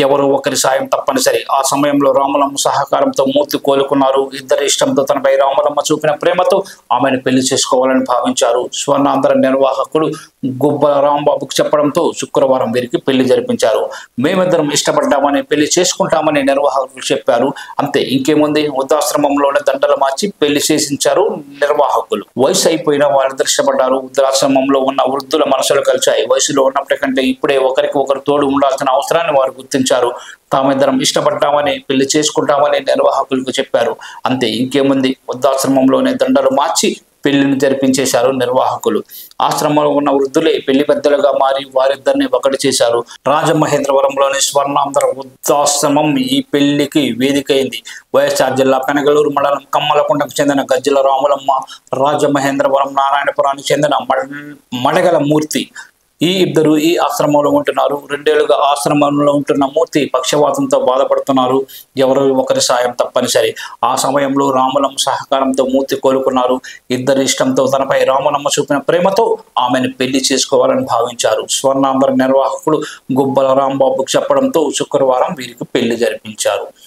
ఎవరో ఒకరి సాయం తప్పనిసరి. ఆ సమయంలో రాములమ్మ సహకారంతో మూర్తి కోలుకున్నారు. ఇద్దరి ఇష్టంతో తనపై రాములమ్మ చూపిన ప్రేమతో ఆమెను పెళ్లి చేసుకోవాలని భావించారు. స్వర్ణాంధ్ర నిర్వాహకుడు గుబ్బల రాంబాబుకు చెప్పడంతో శుక్రవారం వీరికి పెళ్లి జరిపించారు. మేమిద్దరం ఇష్టపడ్డామని, పెళ్లి చేసుకుంటామని నిర్వాహకులు చెప్పారు. అంతే, ఇంకేముంది, వృద్ధాశ్రమంలోనే దండలు మార్చి పెళ్లి చేసించారు నిర్వాహకులు. వయసు అయిపోయిన వారిద్దరు ఇష్టపడ్డారు. వృద్ధాశ్రమంలో ఉన్న వృద్ధుల మనసులు కలిశాయి. వయసులో ఉన్నప్పటికంటే ఇప్పుడే ఒకరికి ఒకరు తోడు ఉండాల్సిన అవసరాన్ని వారు గుర్తించారు. తామిద్దరం ఇష్టపడ్డామని, పెళ్లి చేసుకుంటామని నిర్వాహకులకు చెప్పారు. అంతే, ఇంకేముంది, వృద్ధాశ్రమంలోనే దండలు మార్చి పెళ్లిని జరిపించేశారు నిర్వాహకులు. ఆశ్రమంలో ఉన్న వృద్ధులే పెళ్లి పెద్దలుగా మారి వారిద్దరిని ఒకటి చేశారు. రాజమహేంద్రవరంలోని స్వర్ణాంధ్ర వృద్ధాశ్రమం ఈ పెళ్లికి వేదికైంది. వైఎస్ఆర్ జిల్లా పెనగలూరు మండలం కమ్మలకొండకు చెందిన గజ్జల రాములమ్మ, రాజమహేంద్రవరం నారాయణపురానికి చెందిన మడగల మూర్తి ఈ ఇద్దరు ఈ ఆశ్రమంలో ఉంటున్నారు. 2 ఏళ్లుగా ఆశ్రమంలో ఉంటున్న మూర్తి పక్షవాతంతో బాధపడుతున్నారు. ఎవరో ఒకరి సాయం తప్పనిసరి. ఆ సమయంలో రాములమ్మ సహకారంతో మూర్తి కోలుకున్నారు. ఇద్దరి ఇష్టంతో తనపై రాములమ్మ చూపిన ప్రేమతో ఆమెను పెళ్లి చేసుకోవాలని భావించారు. స్వర్ణాంధ్ర నిర్వాహకుడు గుబ్బల రాంబాబుకు చెప్పడంతో శుక్రవారం వీరికి పెళ్లి జరిపించారు.